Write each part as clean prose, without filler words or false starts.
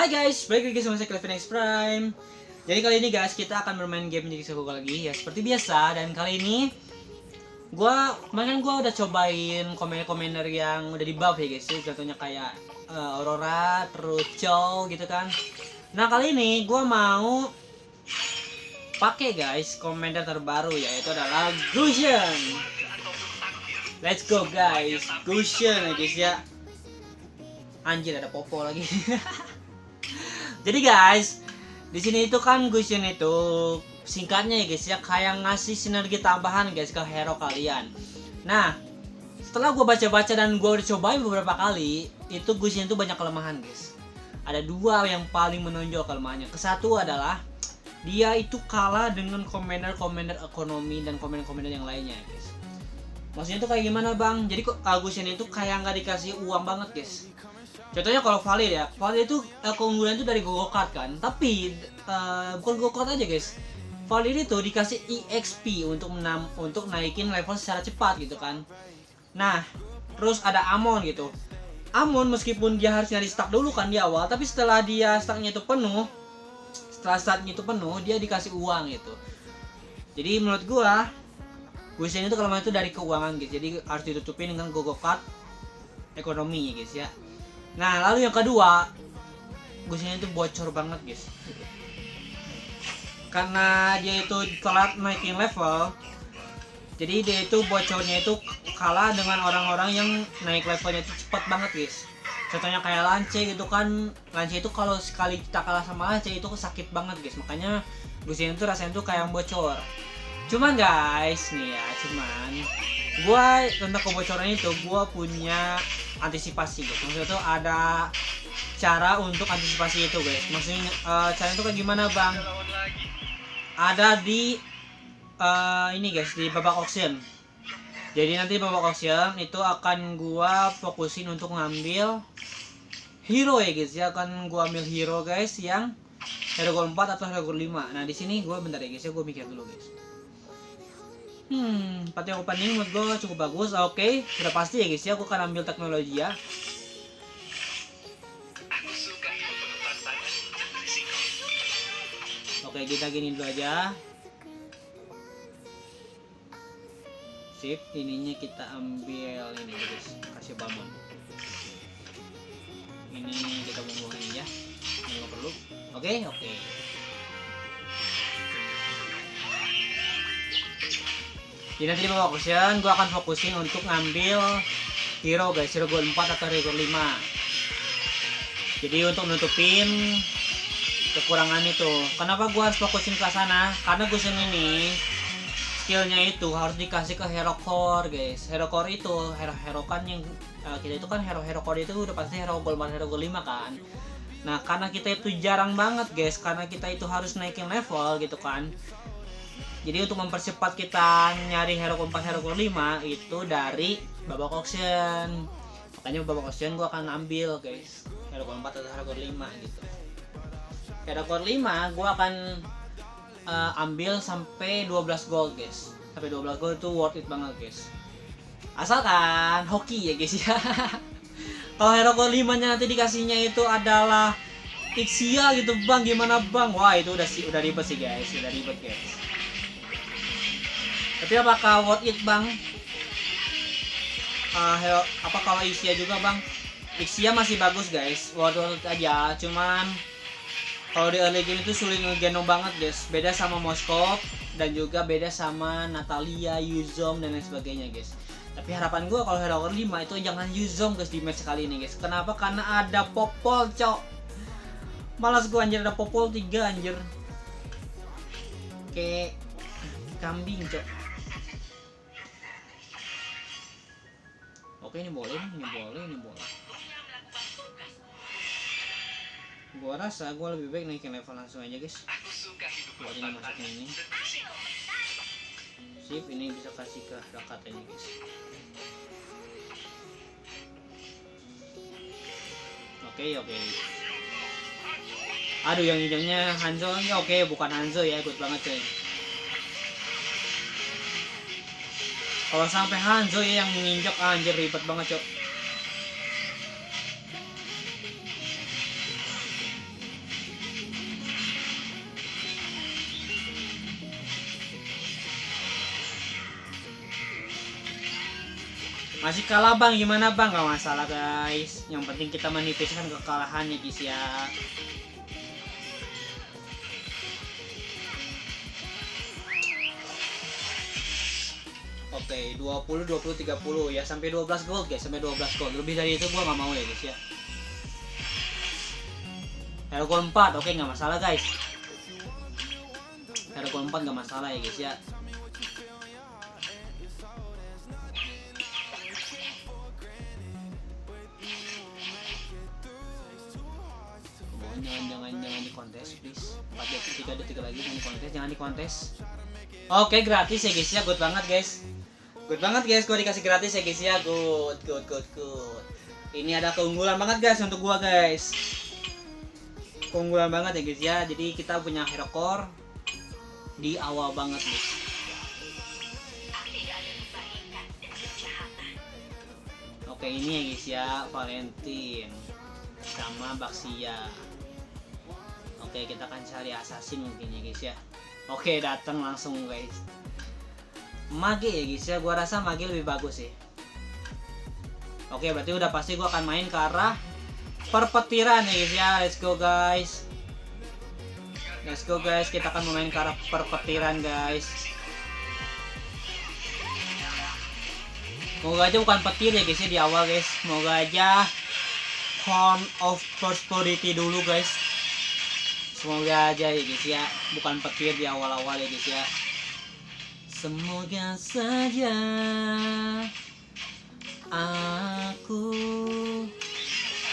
Hai guys, balik lagi sama saya Clevin X Prime. Jadi kali ini guys kita akan bermain game menjadi sekolah lagi ya seperti biasa. Dan kali ini kemarin gua udah cobain komentar yang udah di buff ya guys. Contohnya kayak Aurora, terus Chow gitu kan. Nah kali ini gua mau pakai guys komentar terbaru yaitu adalah Gusion. Let's go guys, Gusion ya guys ya. Anjir ada popo lagi. Jadi guys, di sini itu kan Gusion itu singkatnya ya guys ya, kayak ngasih sinergi tambahan guys ke hero kalian. Nah, setelah gue baca-baca dan gue udah cobain beberapa kali, itu Gusion itu banyak kelemahan guys. Ada dua yang paling menonjol kelemahannya. Kesatu adalah dia itu kalah dengan komentar-komentar ekonomi dan komentar-komentar yang lainnya guys. Maksudnya itu kayak gimana bang? Jadi Gusion itu kayak nggak dikasih uang banget guys. Contohnya kalau Valid ya, Valid itu keunggulan itu dari Go-Kart kan, tapi bukan Go-Kart aja guys. Valid itu dikasih EXP untuk naikin level secara cepat gitu kan. Nah, terus ada Amon gitu. Amon meskipun dia harus nyari stack dulu kan di awal, tapi setelah dia stacknya itu penuh, dia dikasih uang gitu. Jadi menurut gua, Gusion itu kelemahan itu dari keuangan guys. Jadi harus ditutupin dengan Go-Kart ekonomi ya guys ya. Nah lalu yang kedua, Gusion itu bocor banget guys. Karena dia itu telat naikin level, jadi dia itu bocornya itu kalah dengan orang-orang yang naik levelnya itu cepat banget guys. Contohnya kayak Lance gitu kan. Lance itu kalau sekali kita kalah sama Lance itu sakit banget guys. Makanya Gusion itu rasanya tuh kayak bocor. Cuman guys nih ya, gua tentang kebocoran itu gua punya antisipasi guys. Maksudnya tuh ada cara untuk antisipasi itu guys. Maksudnya caranya itu kayak gimana bang? Ada di ini guys, di babak auction. Jadi nanti babak auction itu akan gua fokusin untuk ngambil hero ya guys ya. Akan gua ambil hero guys yang hero gold 4 atau hero gold 5. Nah di sini gua bentar ya guys ya, gua mikir dulu guys. Patio opening menurut gue cukup bagus. Oke, sudah pasti ya guys ya, aku akan ambil teknologi ya. Oke, kita gini dulu aja. Sip, ininya kita ambil ini guys, kasih bangun. Ini kita buang-buangin ya, ini nggak perlu. Oke. Jadi nanti di bawah auction gue akan fokusin untuk ngambil hero guys, hero gold 4 atau hero gold 5. Jadi untuk nutupin kekurangan itu. Kenapa gue harus fokusin ke sana? Karena Gusion ini skillnya itu harus dikasih ke hero core guys. Hero core itu hero kan yang kita itu kan hero core itu udah pasti hero gold 4, hero gold 5 kan. Nah karena kita itu jarang banget guys, karena kita itu harus naikin level gitu kan. Jadi untuk mempercepat kita nyari hero gold 4, hero gold 5 itu dari babak auction. Makanya babak auction gua akan ambil guys hero gold 4 atau hero gold 5 gitu. Hero gold 5 gua akan ambil sampai 12 gold guys. Sampai 12 gold itu worth it banget guys. Asalkan hoki ya guys ya. Kalau hero gold 5 nya nanti dikasihnya itu adalah Ixia gitu bang, gimana bang? Wah itu udah ribet sih guys, udah ribet guys. Tapi apakah worth it bang? Apa kalau Ixia juga bang? Ixia masih bagus guys, worth it aja. Cuman kalau di early game itu sulit ngegenom banget guys. Beda sama Moskov dan juga beda sama Natalia, Yuzong dan lain sebagainya guys. Tapi harapan gue kalau hero 5 itu jangan Yuzong guys di match kali ini guys. Kenapa? Karena ada Popol cok. Malas gue anjir, ada Popol 3 anjir. Kayak kambing cok. Oke ini boleh. Gua rasa gua lebih baik naikin level langsung aja guys. Buat ini masukin ini. Sip, ini bisa kasih ke rakatanya guys. Oke. Aduh yang hijaunya Hanzo nya oke, bukan Hanzo ya, good banget coy. Kalau sampai Hanzo ya yang menginjak anjir ribet banget cok. Masih kalah bang, gimana bang? Gak masalah guys. Yang penting kita menipiskan kekalahannya guys ya. Oke, 20, 20, 30 ya, sampai 12 gold guys, sampai 12 gold. Lebih dari itu gua nggak mau ya guys ya. Hero gold 4, oke nggak masalah guys. Hero gold 4 nggak masalah ya guys ya. Jangan di kontes please. 4 detik, 3 detik lagi, jangan di kontes. Oke, gratis ya guys ya, good banget guys. Good banget guys, gua dikasih gratis ya guys ya. Good. Ini ada keunggulan banget guys untuk gua guys. Keunggulan banget ya guys ya. Jadi kita punya hero core di awal banget guys. Oke, ini ya guys ya, Valentine sama Baxia. Oke, kita akan cari assassin mungkin ya guys ya. Oke, datang langsung guys. Mage ya guys ya, gua rasa Mage lebih bagus sih. Oke, berarti udah pasti gua akan main ke arah perpetiran ya guys ya. Let's go guys. Let's go guys, kita akan main ke arah perpetiran guys. Moga aja bukan petir ya guys ya di awal guys. Moga aja Horn of Prosperity dulu guys. Semoga aja ya guys ya, bukan petir di awal-awal ya guys ya. Semoga saja aku.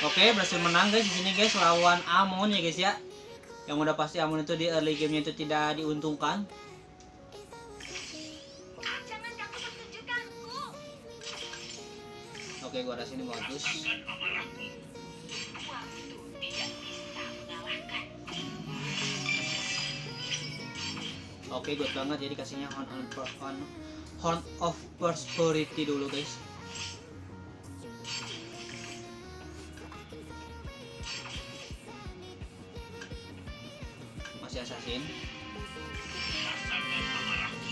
Oke, berhasil menang guys di sini guys lawan Amon ya guys ya. Yang udah pasti Amon itu di early gamenya itu tidak diuntungkan. Oke, gua rasa ini bagus. Oke, good banget. Jadi kasihnya Horn of Prosperity dulu guys. Masih assassin.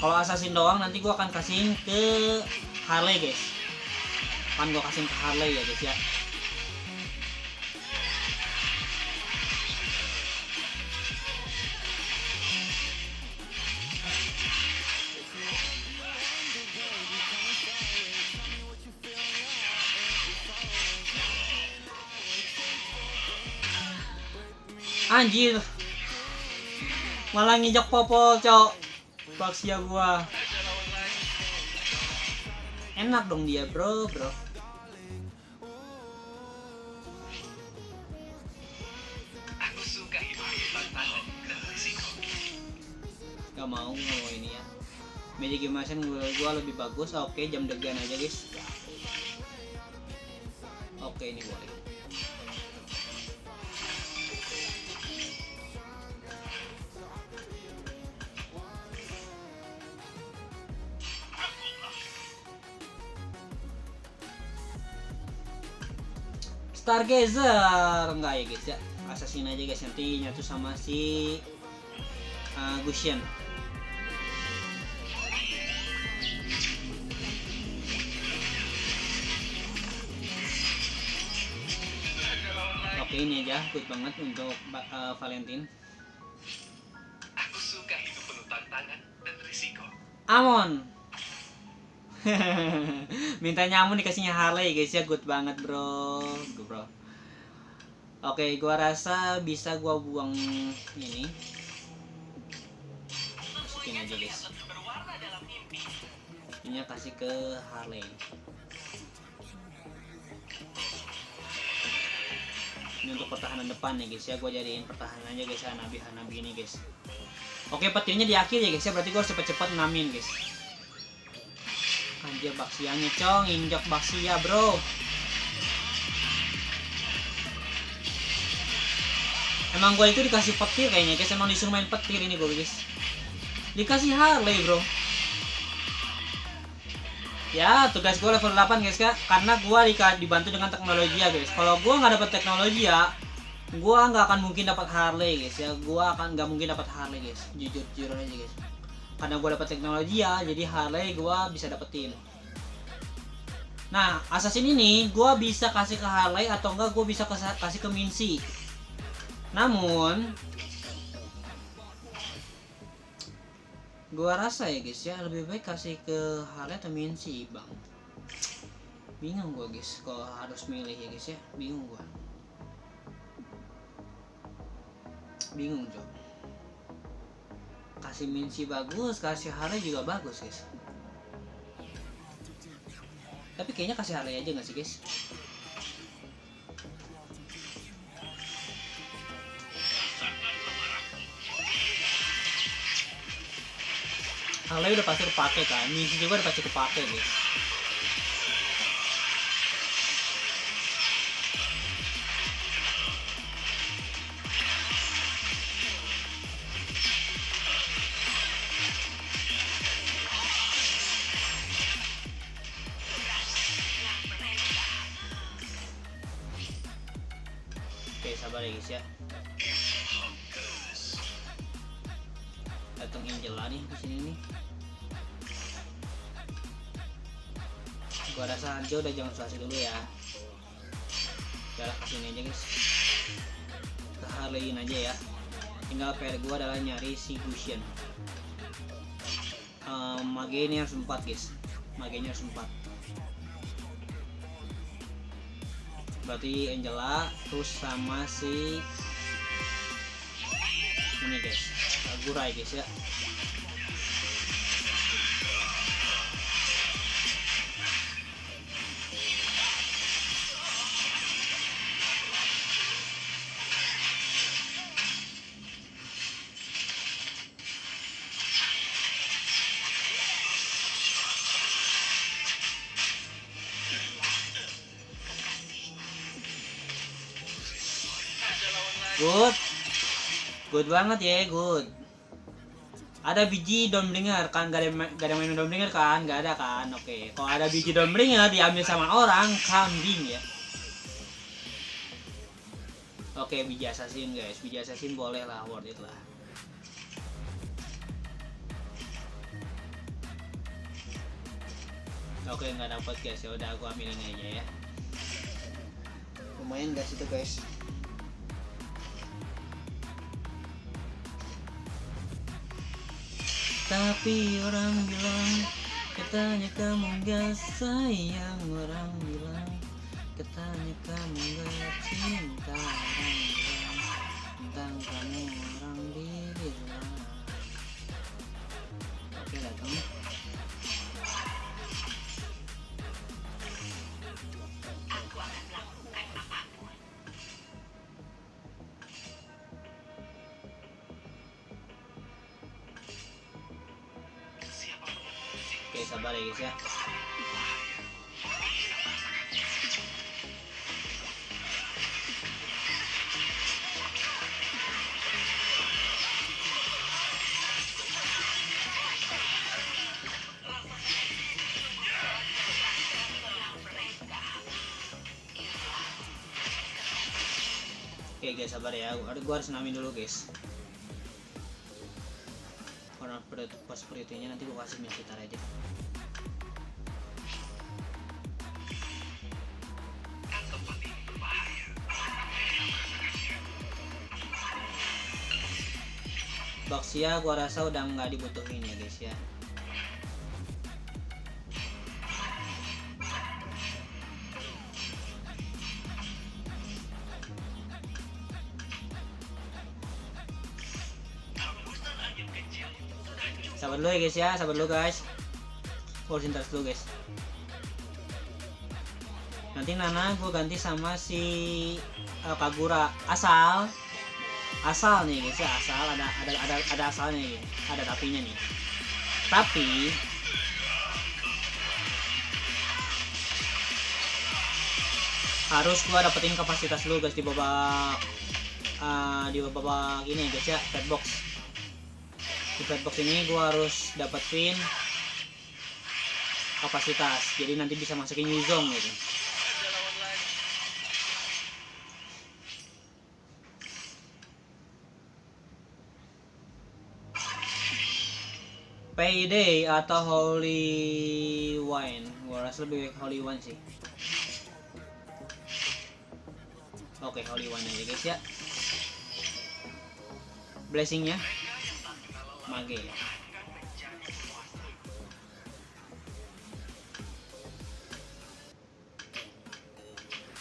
Kalau assassin doang nanti gua akan kasihin ke Harley guys. Kan gua kasihin ke Harley ya guys ya. Anjir, malah nginjak popol cok. Baxia gua enak dong dia bro. Gak mau ini ya. Magic Dimension gua lebih bagus. Oke, jam degan aja guys. Oke, ini boleh. Stargazer enggak ya guys ya, assassin aja guys, nanti nyatu sama si Gusion. Oke, ini aja good banget untuk Valentine. Aku suka hidup penuh tantangan dan risiko. Amon. Mintanya Amon dikasihnya Harley guys ya, good banget bro. Oke, gua rasa bisa gua buang ini. Masukin aja guys. Ini kasih ke Harley. Ini untuk pertahanan depan ya guys ya, gua jadiin pertahanan aja guys, Hanabi ini guys. Oke, petirnya di akhir ya guys ya, berarti gua harus cepet-cepet namin guys. Anjir, Baxianya cong, injak Baxia bro. Emang gue itu dikasih petir kayaknya guys, emang disuruh main petir ini gue guys. Dikasih Harley bro. Ya, tugas gue level 8 guys ya, karena gue dibantu dengan teknologi ya guys. Kalau gue nggak dapet teknologi ya, gue nggak akan mungkin dapat Harley guys ya. Gue akan nggak mungkin dapat Harley guys, jujur aja guys. Karena gue dapet teknologi ya, jadi Harley gue bisa dapetin. Nah, assassin ini gue bisa kasih ke Harley atau enggak gue bisa kasih ke Mincy. Namun gue rasa ya guys ya, lebih baik kasih ke Harley atau Mincy bang. Bingung gue guys kalau harus milih ya guys ya, bingung gue. Bingung Jok. Kasih Mincy bagus, kasih Harley juga bagus guys. Tapi kayaknya kasih Harley aja nggak sih guys? Harley udah pasti kepake kan, Mincy juga udah pasti kepake guys. Oke, sabar ya guys ya. Datang Angela nih di sini nih. Gua rasa Hanjo udah jangan suasi dulu ya. Udah kasih ini aja guys. Ke Harleyin aja ya. Tinggal PR gua adalah nyari si Gusion. Mage ini harus 4 guys. Magenya harus 4. Berarti Angela terus sama si ini guys, Gurai guys ya. Good banget ya, good. Ada biji Dawnbringer kan, gak ada main Dawnbringer kan, gak ada kan. Oke, kalau ada biji Dawnbringer diambil sama orang, kambing ya. Oke, biji assassin guys, biji assassin boleh lah, worth it lah. Oke, nggak dapat guys, ya udah aku ambilin aja ya. Lumayan guys itu guys. Tapi orang bilang katanya kamu gak sayang, orang bilang katanya kamu gak cinta, orang bilang tentang kamu orang bilang. Oke, datang. Oke, sabar ya guys ya. Oke guys, sabar ya. Gua harus namin dulu guys. Karena pas peritunya nanti gua kasih sekitar aja. Baxia gua rasa udah nggak dibutuhin ya guys ya. Sabar dulu ya guys ya, sabar dulu guys. Urusin tas dulu guys. Nanti Nana gue ganti sama si Kagura. Asal nih guys ya, asal ada asalnya nih, ada tapinya nih. Tapi harus gua dapetin kapasitas dulu guys di babak ini guys ya, fat box. Di fat box ini gua harus dapetin kapasitas, jadi nanti bisa masukin Yuzong gitu. Payday atau Holy Wine, gua rasa lebih baik Holy One sih. Oke, Holy One aja guys ya. Blessingnya mage ya.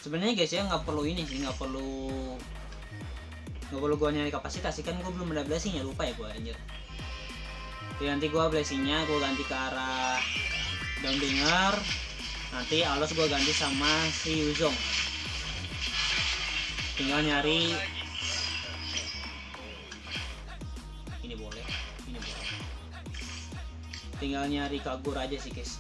Sebenarnya guys ya nggak perlu ini sih, nggak perlu gua nyari kapasitas sih, kan gua belum ada blessingnya, lupa ya gua anjir. Jadi nanti gua blessingnya gua ganti ke arah Dawnbringer, nanti Alos gua ganti sama si Yuzong. Tinggal nyari ini boleh. Tinggal nyari Kagura aja sih guys.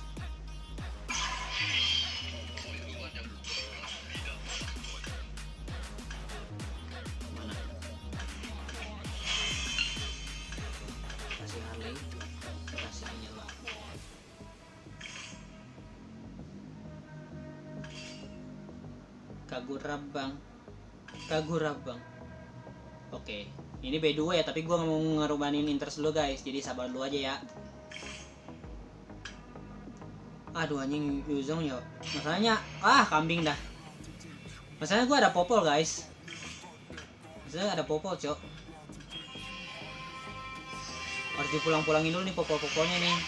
Mana? Kasih Harley, kasih ini lah. Kagura bang. Oke, ini B2 ya, tapi gua nggak mau ngerubahin interest dulu guys, jadi sabar dulu aja ya. Aduh anjing Yuzong ya. Masalahnya kambing dah. Masalahnya gua ada popol guys. Cok. Harus dipulang-pulangin dulu nih popol-popolnya nih.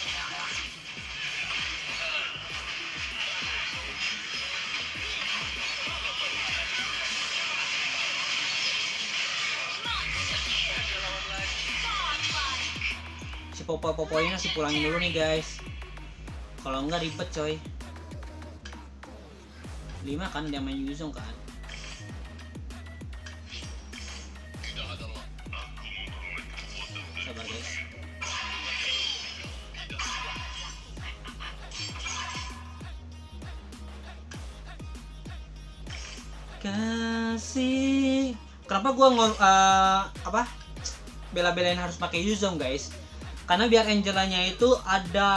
Si popol-popol ini harus dipulangin dulu nih guys. Kalau enggak ribet coy. 5 kan dia main Yuzong kan. Sabar guys. Kasih. Kenapa gua bela-belain harus pakai Yuzong guys? Karena biar Angelanya itu ada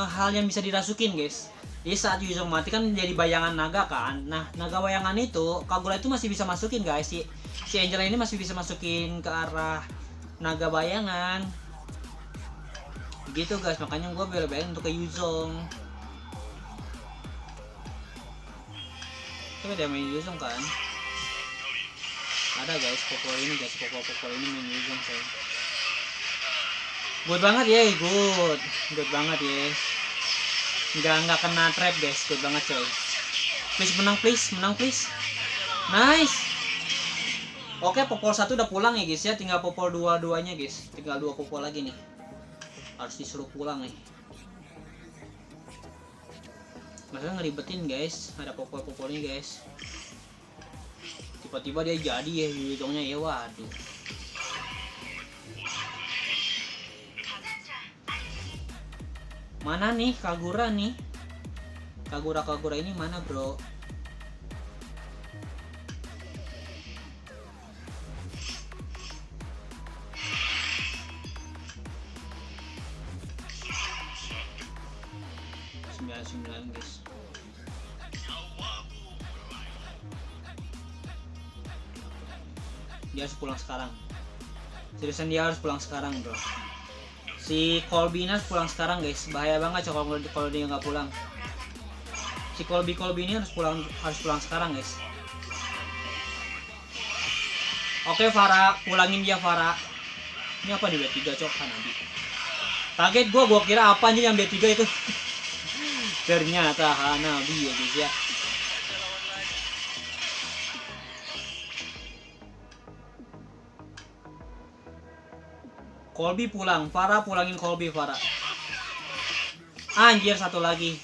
hal yang bisa dirasukin guys. Jadi saat Yuzong mati kan jadi bayangan naga kan. Nah naga bayangan itu Kagura itu masih bisa masukin guys. Si Angela ini masih bisa masukin ke arah naga bayangan. Gitu guys, makanya gue bela-belain untuk ke Yuzong. Coba dia main Yuzong kan. Ada guys, popol ini main Yuzong saya. Good banget ya, good banget ya. Nggak kena trap guys, good banget coy. Please menang please. Nice. Oke, popol 1 udah pulang ya guys ya, tinggal popol 2-2-nya guys. Tinggal 2 popol lagi nih. Harus disuruh pulang nih. Masalah ngeribetin guys, ada popol-popolnya guys. Tiba-tiba dia jadi ya Yuzongnya ya, waduh. Mana nih Kagura nih? Kagura ini mana bro? Sembilan guys. Dia harus pulang sekarang. Seriusan dia harus pulang sekarang bro. Si Colby harus pulang sekarang guys, bahaya banget coba kalau dia nggak pulang. Si Colby ini harus pulang sekarang guys. Oke Farah, pulangin dia Farah. Ini apa nih B3 cok Hanabi. Kaget gua kira apa aja yang B3 itu. Ternyata Hanabi ya guys ya. Colby pulang, Farah pulangin Colby Farah. Anjir satu lagi.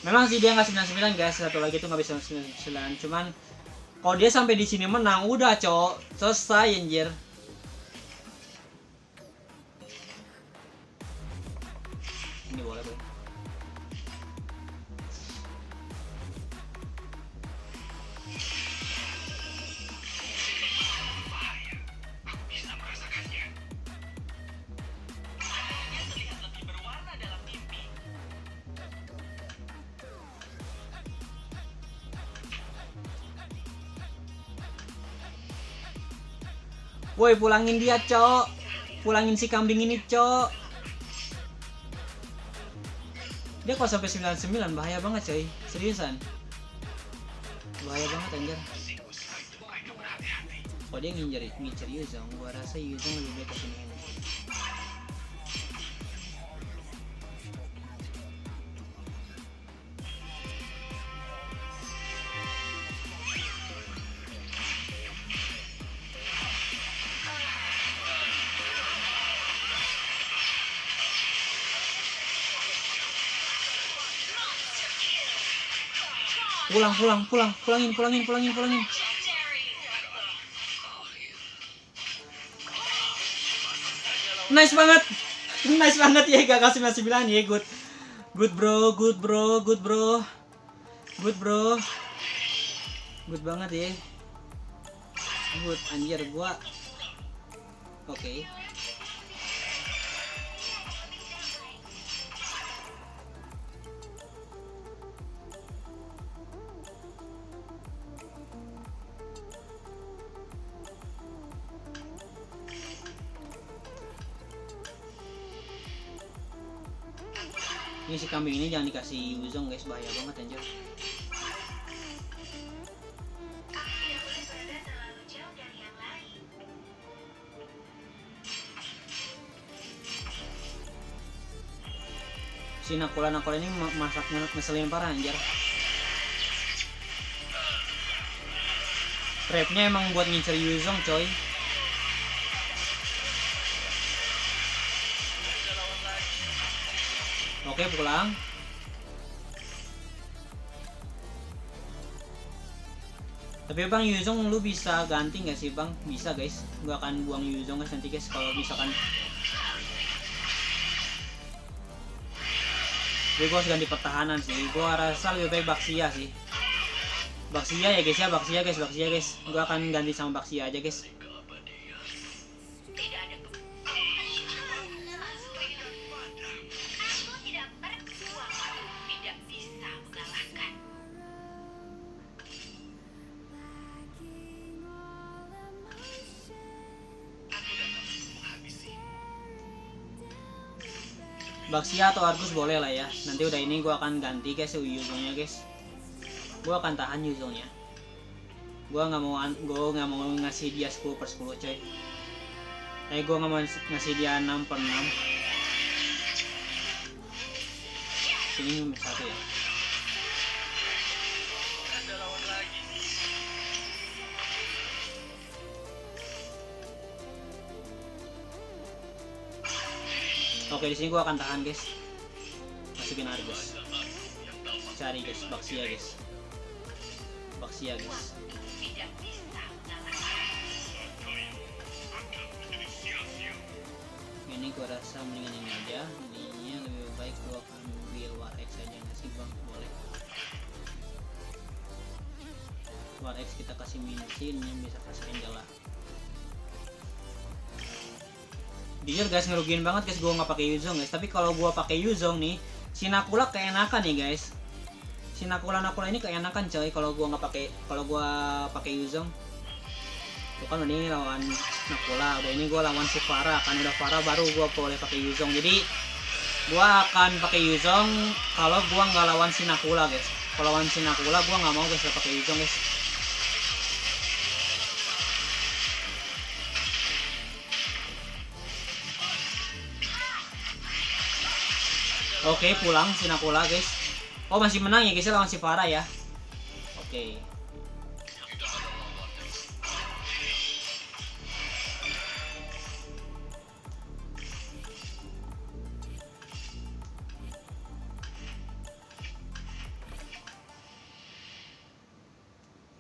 Memang sih dia nggak 99 guys, satu lagi tuh nggak bisa 99. Cuman kalau dia sampai di sini menang udah cok, selesai anjir. Ini boleh bro. Woi pulangin dia cok. pulangin si kambing ini, Cok. Dia kalau sampai 99 bahaya banget, coy. Seriusan. Bahaya banget anjir. Oh, dia ngincer Yuzong. Gua rasa Yuzong lebih baik kesini. Pulangin. Nice banget ya, gagal 99 ya. Good bro. Good banget ya. Good anjir gua. Oke. Ini si kambing ini jangan dikasih Yuzong guys, bahaya banget anjir. Si Nakula ini masak ngeselin parah anjir. Trapnya emang buat ngincer Yuzong coy. Oke, pulang. Tapi bang, Yuzong lu bisa ganti nggak sih bang? Bisa guys, gua akan buang Yuzong guys nanti guys kalau misalkan. Jadi gua harus ganti pertahanan sih. Gua rasa lebih baik Baxia sih. Baxia ya guys ya, Baxia guys. Gua akan ganti sama Baxia aja guys. Baxia atau Argus boleh lah ya. Nanti udah ini gue akan ganti guys Yuzongnya guys. Gue akan tahan Yuzongnya. Gue nggak mau ngasih dia 10/10 coy. Gue nggak mau ngasih dia 6/6. Sini nomor 1 ya. Oke, di sini gua akan tahan guys. Masukin Argus. Cari guys, Baxia guys. Ini gua rasa mendingan ini aja. Ininya lebih baik gua akan ambil War X aja nggak sih bang? Boleh. War X kita kasih minusin yang bisa kasih Angela. Jujur guys, ngerugiin banget guys gua nggak pakai Yuzong guys. Tapi kalau gua pakai Yuzong nih, si Nakula keenakan nih guys. Si Nakula ini keenakan coy kalau gua pakai Yuzong. Tuh kan ini lawan Nakula, udah ini gua lawan si Farah, kan udah Farah baru gua boleh pakai Yuzong. Jadi gua akan pakai Yuzong kalau gua nggak lawan si Nakula guys. Kalau lawan si Nakula gua nggak mau guys pakai Yuzong guys. Oke, pulang si Nakula guys. Oh, masih menang ya guys lawan si Farah ya. Oke.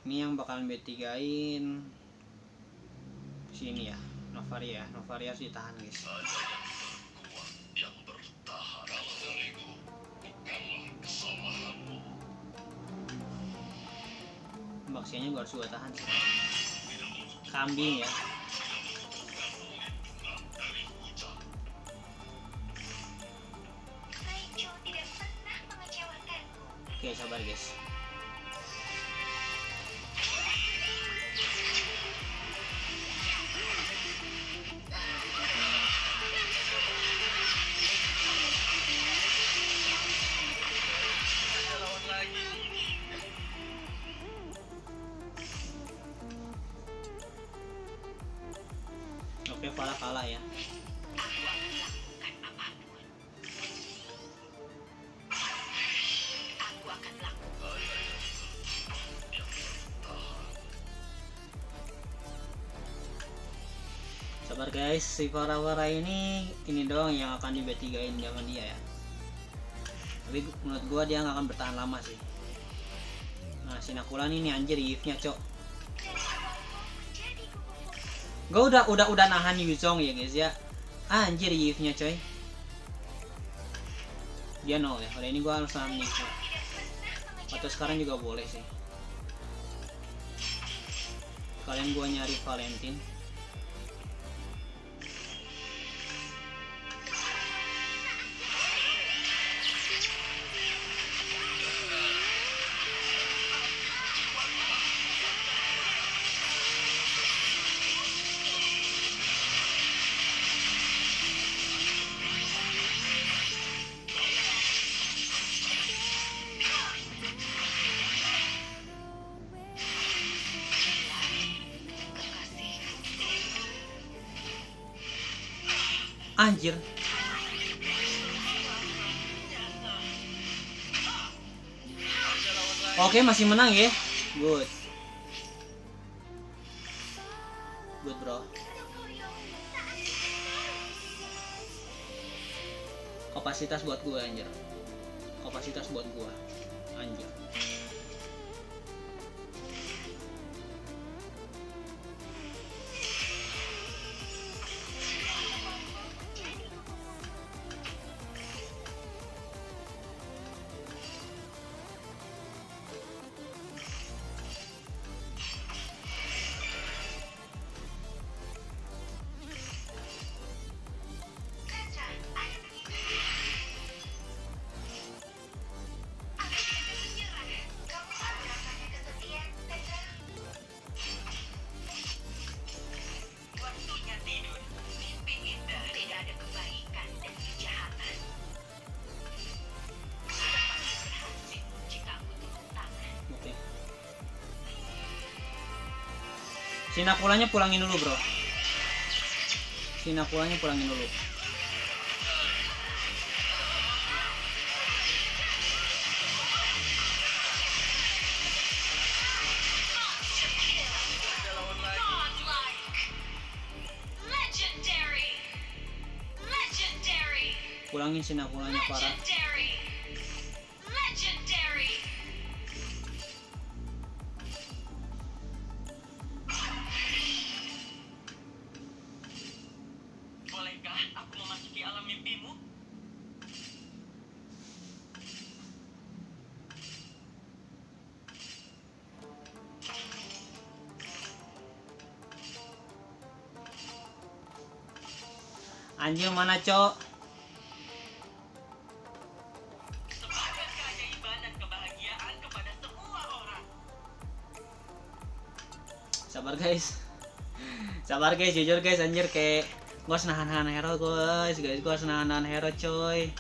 Ini yang bakalan B3-in sini ya, Novaria. Novaria harus ditahan guys. Baksianya gue harus gue tahan sih. Kambing ya. Oke, sabar guys. Oke, Farah kalah ya. Sabar guys, si Farah ini doang yang akan di B3-in, jangan dia ya. Tapi menurut gua dia nggak akan bertahan lama sih. Nah, si Nakulan ini anjir Yves-nya, cok. Gua udah nahan Yuzong ya guys ya. Anjir Yves-nya, coy. Dia nol ya. Udah ini gua harus nahan Yves. Atau sekarang juga boleh sih. Kalian gua nyari Valentine. Anjir. Oke, masih menang ya. Good. Good, bro. Kapasitas buat gua anjir. Kapasitas buat gua. Anjir. Si Nakulanya pulangin dulu, bro. Si Nakulanya pulangin dulu. Pulangin si Nakulanya, parah. Anjir mana, cok? Sabar guys. Sabar guys, jujur guys, anjir kayak gua harus nahan hero guys, gua harus nahan hero coy.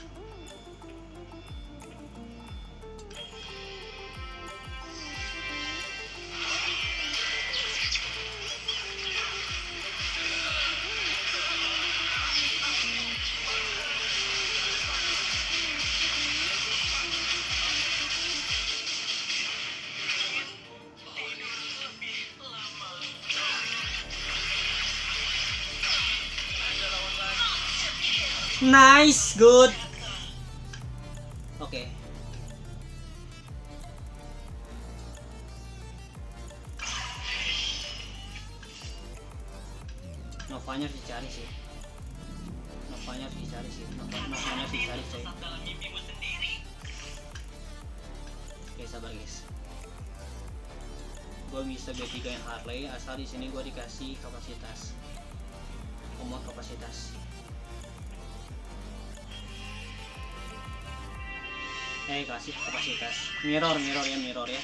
Nice, good. Oke. Novanya harus dicari sih. Novanya harus dicari sih. Novanya harus dicari coy. Oke, sabar guys. Gue bisa B3-in Harley asal di sini gue dikasih kapasitas. Komod kapasitas. Kasih kapasitas. Mirror ya.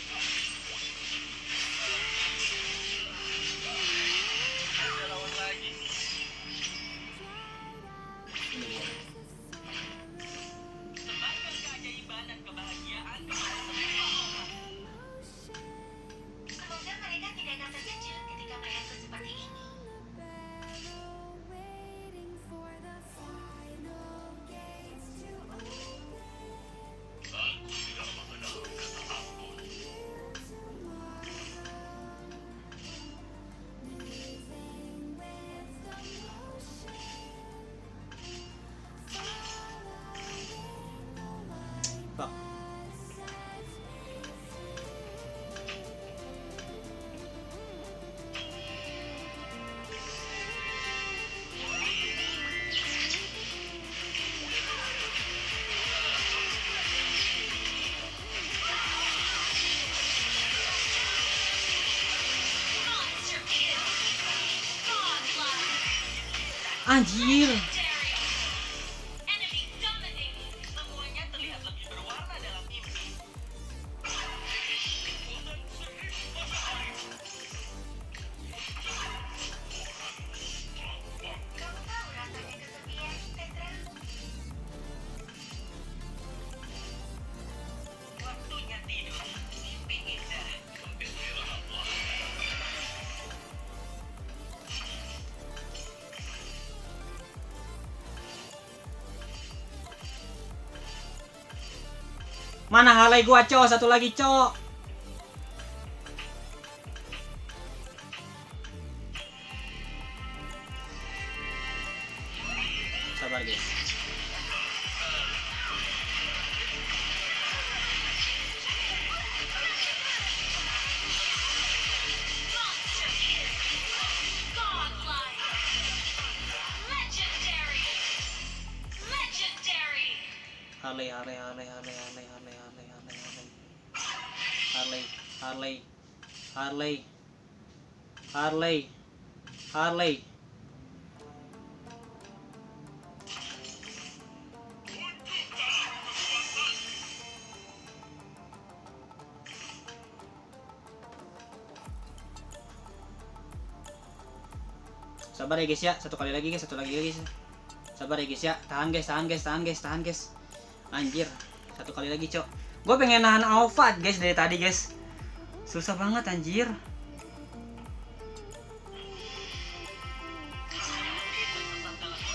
Anjir. Semuanya terlihat lebih berwarna dalam mimpi. Kamu tahu rasanya kesepian, Petra? Waktunya tidur. Mimpi indah. Mana halai gua, Cok? Satu lagi, Cok. Sabar, guys. Harley. Sabar ya guys ya, satu kali lagi guys. Sabar ya guys ya, tahan guys. Anjir, satu kali lagi, Cok. Gue pengen nahan Alpha guys dari tadi guys. Susah banget anjir.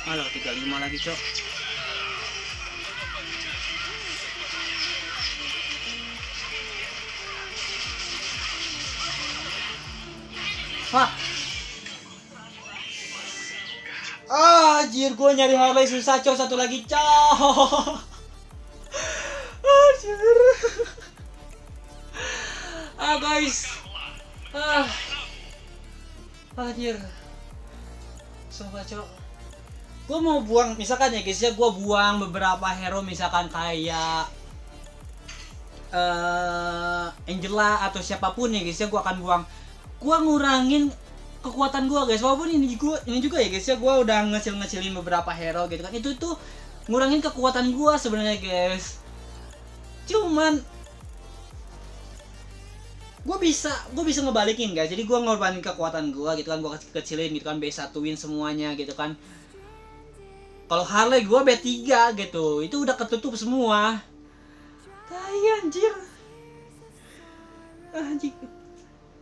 Halo, 35 lagi, Cok. Wah. Anjir, gue nyari Harley susah, Cok. Satu lagi, Cok. Anjir. Guys. Anjir. Coba, Cok. Gue mau buang, misalkan ya guys ya, gue buang beberapa hero misalkan kayak Angela atau siapapun ya guys ya, gue akan buang. Gue ngurangin kekuatan gue guys, walaupun ini juga ya guys ya, gue udah ngecilin beberapa hero gitu kan, itu tuh ngurangin kekuatan gue sebenarnya guys. Cuman gue bisa ngebalikin guys, jadi gue ngorbanin kekuatan gue gitu kan, gue kecilin gitu kan, B1-in semuanya gitu kan. Kalau Harley gue B3 gitu, itu udah ketutup semua. Anjir.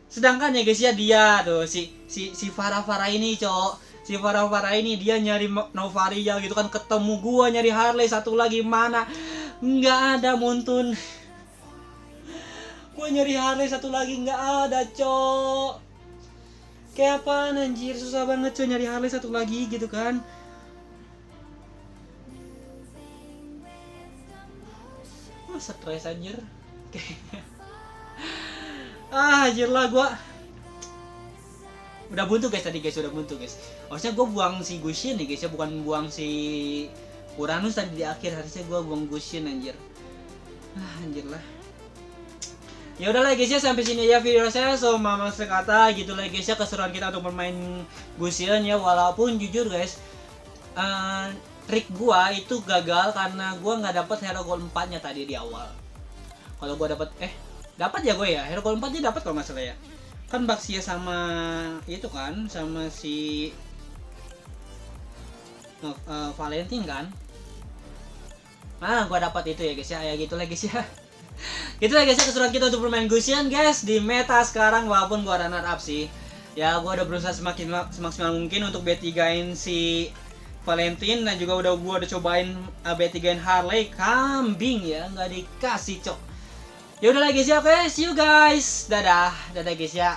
Sedangkan ya guys ya, dia tuh si Farah ini, Cok. Si Farah ini dia nyari Novaria gitu kan, ketemu gua nyari Harley satu lagi mana? Nggak ada Muntun. Gua nyari Harley satu lagi nggak ada, Cok. Kayak apaan anjir, susah banget Cok nyari Harley satu lagi gitu kan. Stres anjir. Anjir lah, gua udah buntu guys tadi guys, harusnya gua buang si Gusion nih guys ya, bukan buang si Uranus tadi di akhir, harusnya gua buang Gusion anjir. Anjir lah. Ya udahlah guys ya, sampai sini ya video saya. So mama sekata gitu lah guys ya, keseruan kita untuk bermain Gusion ya, walaupun jujur guys, trik gua itu gagal karena gua nggak dapet hero gold 4-nya tadi di awal. Kalau gua dapat ya gue ya, hero gold 4-nya dapat kalau nggak salah ya. Kan Baxia sama itu kan, sama si Valentine kan. Gua dapat itu ya guys ya, gitulah guys ya. Gitulah guys ya, keseruan kita untuk bermain Gusion guys di meta sekarang, walaupun gua runner up sih. Ya gua udah berusaha semaksimal mungkin untuk B3-in si Valentine, dan juga gua udah cobain B3-in Harley, kambing ya, nggak dikasih, Cok. Ya udah guys ya, oke, see you guys. Dadah guys ya.